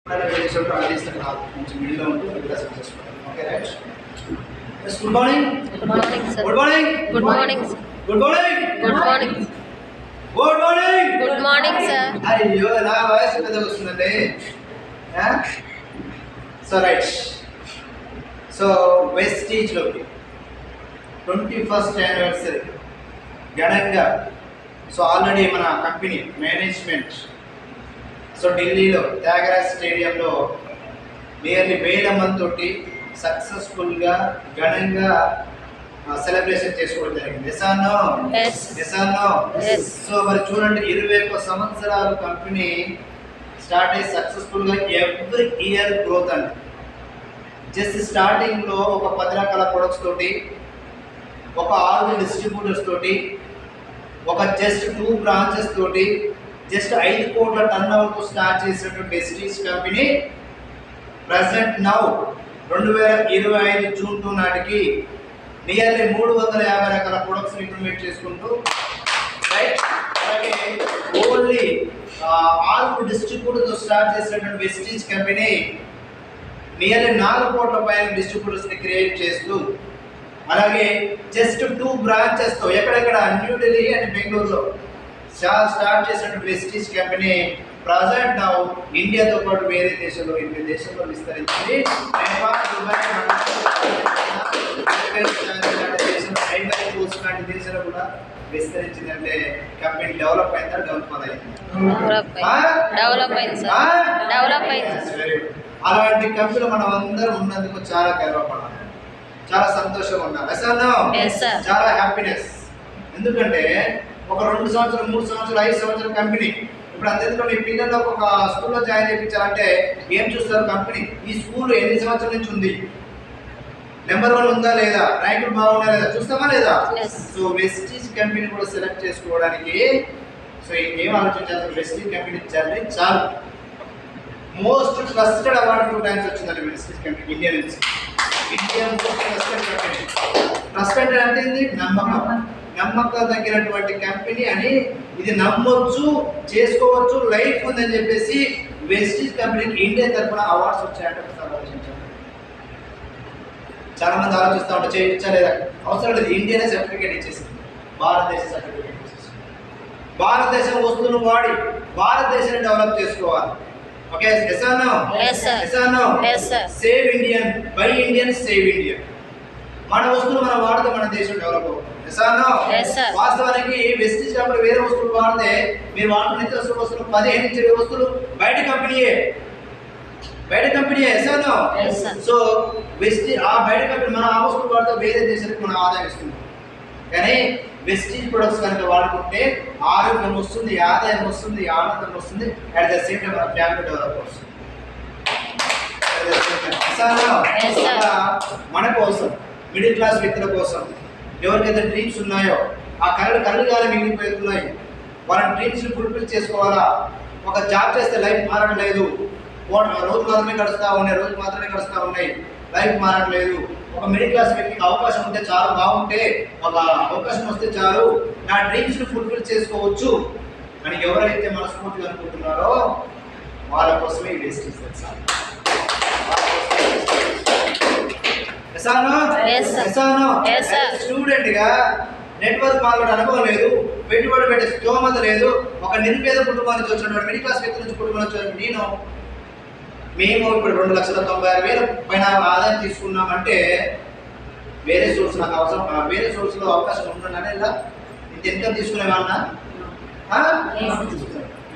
Good morning. Good morning, sir. Good morning. Good morning, sir. Good morning. Good morning. Good morning. Good morning, sir. అయ్యో నా voice పెద్ద వస్తుందండి. So right. So వెస్టీజ్లోకి 21st anniversary ఘనంగా so already మన company management so ఢిల్లీలో త్యాగరాజ్ స్టేడియంలో nearly 1000 మంది తోటి సక్సెస్ఫుల్గా ఘనంగా సెలబ్రేషన్ చేసుకోవడం జరిగింది. సో మరి చూడండి 21 సంవత్సరాలు కంపెనీ స్టార్ట్ అయ్యి సక్సెస్ఫుల్గా ఎవ్రీ ఇయర్ గ్రోత్ అండి. జస్ట్ స్టార్టింగ్లో ఒక 10 రకాల ప్రొడక్ట్స్ తోటి, ఒక 6 డిస్ట్రిబ్యూటర్స్ తోటి, ఒక జస్ట్ 2 బ్రాంచెస్ తోటి, జస్ట్ 5 కోట్ల టర్న్ ఓవర్తో స్టార్ట్ చేసినటువంటి Vestige company present now 2025 June 2 నాటికి నియర్లీ 350 రకాల ప్రొడక్ట్స్ ఇంప్లిమెంట్ చేసుకుంటూ రైట్. అలాగే ఓన్లీ 6 డిస్ట్రిబ్యూటర్తో స్టార్ట్ చేసినటువంటి వెస్టీజ్ కంపెనీ నియర్లీ 4 కోట్ల పైన డిస్ట్రిబ్యూటర్స్ని క్రియేట్ చేస్తూ, అలాగే జస్ట్ 2 బ్రాంచెస్తో ఎక్కడెక్కడ న్యూఢిల్లీ అండ్ బెంగళూరులో స్టార్ట్ చేసినటువంటి వెస్టీజ్ కంపెనీ ప్రజెంట్ నౌ ఇండియాతో పాటు వేరే దేశంలో 8 దేశాల్లో విస్తరించింది. లాంటి దేశాలు కూడా విస్తరించిందంటే కంపెనీ డెవలప్ అయిందా డెవలప్ అయింది. అలాంటి కంపెనీలో మనం అందరం ఉన్నందుకు చాలా గర్వపడాలి, చాలా సంతోషంగా ఉండాలి, చాలా హ్యాపీనెస్. ఎందుకంటే ఒక 2 సంవత్సరాలు 3 సంవత్సరాలు 5 సంవత్సరాల కంపెనీ ఇప్పుడు అంతేందుకు మీ పిల్లలు ఒక స్కూల్లో జాయిన్ చేయించాలంటే ఏం చూస్తారు? కంపెనీ ఈ స్కూల్ ఎన్ని సంవత్సరాల నుంచి ఉంది, నెంబర్ 1 ఉందా లేదా, ర్యాంకులు బాగున్నా లేదా చూస్తామా లేదా? సో వెస్టీజ్ కంపెనీ కూడా సెలెక్ట్ చేసుకోవడానికి సో ఏం ఆలోచించాలి? వెస్టీజ్ కంపెనీ జర్నీ చాలు. మోస్ట్ ట్రస్టెడ్ అవార్డు 2 టైమ్స్ వచ్చిందండి వెస్టీజ్ కంపెనీ ఇండియా నుంచి. Indian trusted company. ట్రస్టెడ్ అంటే ఏంది? నమ్మకం తగ్గినటువంటి కంపెనీ అని, ఇది నమ్మొచ్చు, చేసుకోవచ్చు, లైఫ్ ఉందని చెప్పేసి వెస్టీజ్ కంపెనీకి ఇండియా తరఫున అవార్డ్స్ వచ్చాయంటే ఆలోచించారు. చాలా మంది ఆలోచిస్తూ ఉంటారు చేయించలేదా, అవసరం లేదు. ఇండియానే సర్టిఫికేట్ ఇచ్చేసింది, భారతదేశ సర్టిఫికేట్ ఇచ్చేసింది. భారతదేశం వస్తువును వాడి భారతదేశాన్ని డెవలప్ చేసుకోవాలి. Okay, save Indian, by Indian, save Indian. మన వస్తువులు మనం వాడితే మన దేశం డెవలప్ అవుతుంది. వాస్తవానికి వెస్టీజ్ కంపెనీ వేరే వస్తువులు వాడితే మీరు వాడిన నిత్యావసర వస్తువులు 15 నుంచి 20 వస్తువులు బయట కంపెనీయే. సో వెస్టీజ్ ఆ బయట కంపెనీ మన ఆ వస్తువులు వాడితే వేరే దేశానికి మనం ఆదాయం ఇస్తుంది. కానీ వెస్టీజ్ ప్రొడక్ట్స్ కనుక వాడుకుంటే ఆరోగ్యం వస్తుంది, ఆదాయం వస్తుంది, ఆనందం వస్తుంది, అట్ ద సేమ్ టైం మన ఫ్యామిలీ డెవలప్ వస్తుంది. మన కోసం, మిడిల్ క్లాస్ వ్యక్తుల కోసం, ఎవరికైతే డ్రీమ్స్ ఉన్నాయో ఆ కళ్ళు కాలం మిగిలిపోతున్నాయి, వాళ్ళ డ్రీమ్స్ని ఫుల్ఫిల్ చేసుకోవాలా. ఒక జాబ్ చేస్తే లైఫ్ మారట్లేదు, రోజు మాత్రమే గడుస్తూ ఉన్నాయి, లైఫ్ మారట్లేదు. ఒక మిడిల్ క్లాస్ వ్యక్తికి అవకాశం ఉంటే చాలు, బాగుంటే ఒక అవకాశం వస్తే చాలు, నా డ్రీమ్స్ని ఫుల్ఫిల్ చేసుకోవచ్చు అని ఎవరైతే మనస్ఫూర్తిగా అనుకుంటున్నారో వాళ్ళ కోసమే వెస్టీజ్. స్టూడెంట్ గా నెట్వర్క్ మార్కెట్ అనుభవం లేదు, పెట్టుబడి పెట్టే స్తోమత లేదు, ఒక నిరుపేద కుటుంబం నుంచి వచ్చినటువంటి మిడిల్ క్లాస్ వ్యక్తి నుంచి కుటుంబం వచ్చిన మేము ఇప్పుడు 2,96,000 పైన ఆదాయం తీసుకున్నామంటే వేరే సోర్స్ నాకు అవసరం, వేరే సోర్స్లో అవకాశం ఉంటుందని ఇలా ఇంత ఇన్కమ్ తీసుకునేవాళ్ళ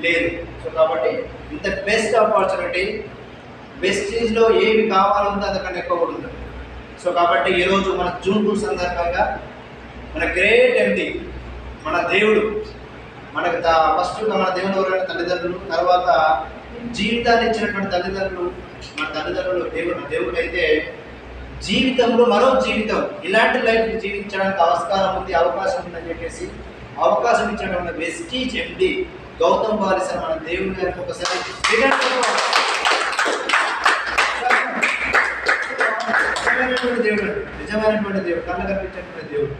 లేదు. సో కాబట్టి ఇంత బెస్ట్ ఆపర్చునిటీ వెస్టీజ్లో ఏమి కావాలంటే అంతకన్నా ఎక్కువ కూడా ఉంటుంది. సో కాబట్టి ఈరోజు మన జూన్ 2 సందర్భంగా మన గ్రేట్ ఎండి, మన దేవుడు, మనకు ఫస్ట్గా మన దేవుడు ఎవరైనా తల్లిదండ్రులు, తర్వాత జీవితాన్ని ఇచ్చినటువంటి తల్లిదండ్రులు. మన తల్లిదండ్రులు దేవుడు అయితే జీవితంలో మరో జీవితం, ఇలాంటి లైఫ్ జీవించడానికి అవకాశం ఉందని చెప్పేసి అవకాశం ఇచ్చినటువంటి వెస్టీజ్ ఎండి గౌతమ్ బాలిసర్ మన దేవుడి గారికి ఒకసారి నిజమైనటువంటి దేవుడు, కళ్ళ కనిపించినటువంటి దేవుడు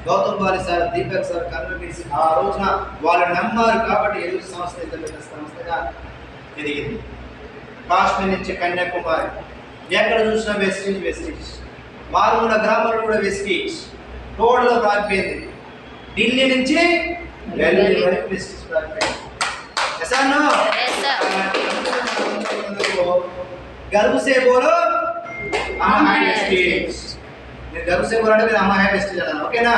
గౌతమ్ బాలిసర్, దీపక్ సార్ కళ్ళు తీసి ఆ రోజున వాళ్ళు నమ్మారు కాబట్టి సంస్థగా ఎదిగింది. కాశ్మీర్ నుంచి కన్యాకుమారి, ఎక్కడ చూసినా వెస్టీజ్ వెస్టీజ్. మారుమూల గ్రామాల్లో కూడా వెస్టీజ్ టోటల్గా ప్రారిపోయింది. ఢిల్లీ నుంచి ఢిల్లీ వరకు వెస్టీజ్ ప్రారిపోయింది. ఎసాను Yes, sir. गर्व से बोलो हम है वेस्टीज. నేను गर्व से बोलो అంటే మీరు हम है वेस्टीज అన్నారు. ఓకేనా?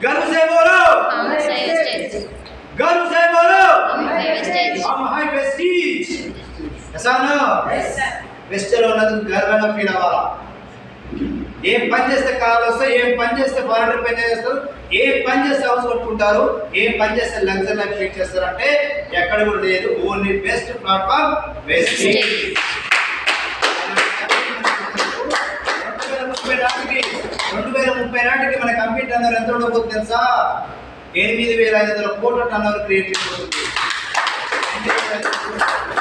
गर्व से बोलो हम say vestige. गर्व से बोलो हम say vestige. हम है वेस्टीज. ఎసాను వెస్టేజ్ ఉన్నందుకు గర్వంగా ఫీల్ అవ్వాలా. ఏం పని చేస్తే కార్లు వస్తాయి, ఏం పని చేస్తే ఫారెన్ పని చేస్తారు, ఏం పని చేస్తే హౌస్ కొట్టుకుంటారు, ఏం పని చేస్తే లగ్జరీ లైఫ్ లీడ్ చేస్తారు అంటే ఎక్కడ కూడా లేదు. Only best platform Vestige. 2030 నాటికి మన కంపెనీ టర్నోవర్ ఎంత ఉండబోతుంది తెలుసా? 8,500 కోట్ల టర్నోవర్ క్రియేట్ చేయబోతుంది.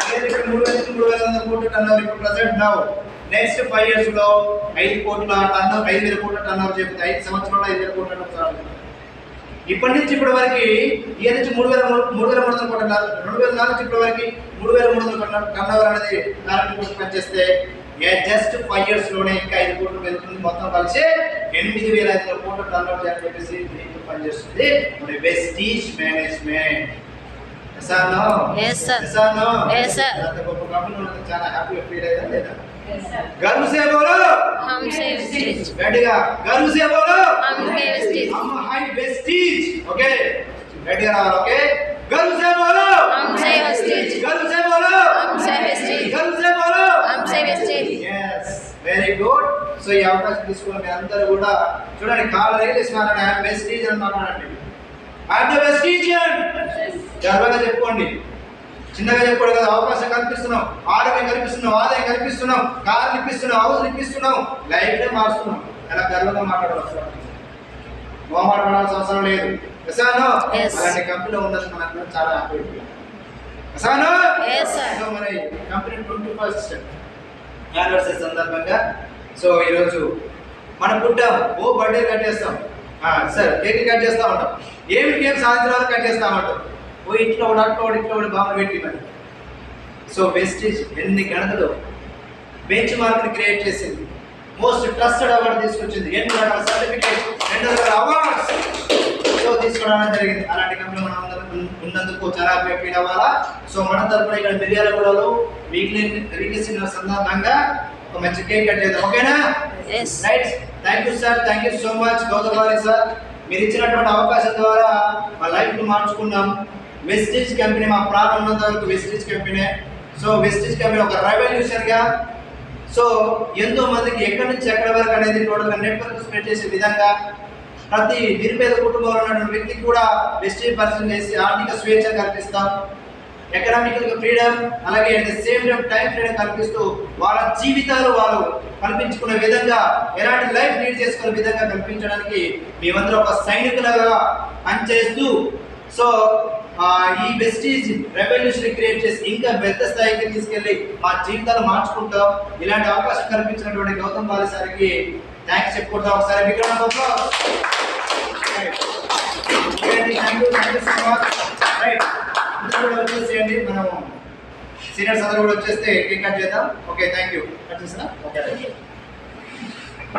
3,500 కోట్ల టర్నోవర్ ఇప్పుడు ప్రెసెంట్ నౌ. నెక్స్ట్ 5 years లో 5 కోట్ల టర్నోవర్, 5,000 కోట్ల టర్నోవర్ చెప్తే 5 సంవత్సరాల్లో 5,000 కోట్ల టర్నోవర్. ఇప్పటి నుంచి ఇప్పటి వరకు ఈ నుంచి 3,300 కోట్ల, 2004 నుంచి ఇప్పటి వరకు 3,300 కోట్ల టర్నోవర్ అనేది ప్రారంభించి పనిచేస్తే జస్ట్ 5 years లోనే ఇంకా 5 కోట్లు వెళ్తుంది. మొత్తం కలిసి 8,500 కోట్ల టర్నోవర్ చేయాలని చెప్పేసి దీంట్లో పనిచేస్తుంది మన Vestige management. Yes, sir. Yes, sir. గొప్ప కంపెనీ చాలా హ్యాపీగా ఫీల్ అయ్యారు లేదా? गर्व से बोलो हम say vestige. గట్టిగా गर्व से बोलो हम say vestige. हम है वेस्टीज. ఓకే గట్టిగా రావాలి. ఓకే गर्व से बोलो हम say vestige. गर्व से बोलो हम say vestige. गर्व से बोलो हम say vestige. yes very good. So ఈ అవకాశం తీసుకున్న మీ అందరూ కూడా చూడండి, కాల్ రైల్స్ మాట్లాడండి. ఐ వెస్టీజ్ అని మాట్లాడండి. ఐ ద వెస్టీజియన్ గర్వంగా చెప్పుకోండి. చిన్నగా చెప్పాడు కదా, అవకాశం కల్పిస్తున్నాం, ఆరోగ్యం కల్పిస్తున్నాం, ఆదాయం కల్పిస్తున్నాం, కార్లు ఇప్పిస్తున్నాం, హౌస్ ఇప్పిస్తున్నాం, లైఫ్నే మారుస్తున్నాం. అలా గర్వంగా మాట్లాడవచ్చు, మాట్లాడాల్సిన అవసరం లేదు. ఎసాను అలాంటి కంపెనీలో ఉన్నది మనకు చాలా హ్యాపీ. ఎసాను మన కంపెనీ 21st యానివర్సరీ సందర్భంగా సో ఈరోజు మనం పుట్టాం, ఓ బర్త్డే కట్ చేస్తాం, సార్ కేక్ కట్ చేస్తా ఉంటాం, ఏమి కేక్ సాయంత్రం కట్ చేస్తామంటాం, ఓ ఇంట్లో ఒకటి అట్లా ఒకటి ఇట్లా ఒకటి బాగా పెట్టి మరి. సో వెస్టీజ్ ఎన్ని గణతలు బెంచ్ మార్క్ని క్రియేట్ చేసింది, మోస్ట్ ట్రస్టెడ్ అవార్డు తీసుకొచ్చింది, 8 రకాల సర్టిఫికేట్స్, 2 రకాల అవార్డ్స్ సో తీసుకోవడం జరిగింది. అలాంటి కంపెనీ మనం అందరం ఉన్నందుకు చాలా హ్యాపీ ఫీల్ అవ్వాలా. సో మన తరపున ఇక్కడ మిర్యాలగూడలో వీక్లీ సందర్భంగా ఒక మంచి కేక్ కట్ చేద్దాం. ఓకేనా? Right. Thank you sir, thank you so much Gautam sir. మీరు ఇచ్చినటువంటి అవకాశం ద్వారా మా లైఫ్ని మార్చుకున్నాం. వెస్టీజ్ కంపెనీ మా ప్రాణం ఉన్నంత వరకు Vestige company. So Vestige company ఒక రెవల్యూషన్గా సో ఎంతో మందికి ఎక్కడి నుంచి ఎక్కడి వరకు అనేది టోటల్గా నెట్వర్క్ స్ప్రెడ్ చేసే విధంగా ప్రతి నిరుపేద కుటుంబంలో ఉన్నటువంటి వ్యక్తికి కూడా వెస్టీజ్ పర్సన్ చేసి ఆర్థిక స్వేచ్ఛ కల్పిస్తాం, ఎకనామికల్ ఫ్రీడమ్, అలాగే at the same time freedom కల్పిస్తూ వాళ్ళ జీవితాలు వాళ్ళు కల్పించుకునే విధంగా, ఎలాంటి లైఫ్ లీడ్ చేసుకునే విధంగా కల్పించడానికి మేమందరం ఒక సైనికులుగా పనిచేస్తూ సో ఈ వెస్టీజ్ రెవల్యూషన్ క్రియేట్ చేసి ఇంకా పెద్ద స్థాయికి తీసుకెళ్ళి మా జీవితాలు మార్చుకుంటాం. ఇలాంటి అవకాశం కల్పించినటువంటి గౌతమ్ బాలి సార్కి థ్యాంక్స్ చెప్పుకుంటాం. ఒకసారి విక్రమ్ అందరూ కూడా వచ్చేసేయండి, మనం సీనియర్స్ అందరూ కూడా వచ్చేస్తే కేక్ కట్ చేద్దాం. Okay thank you. కట్ చేసినా ఓకే.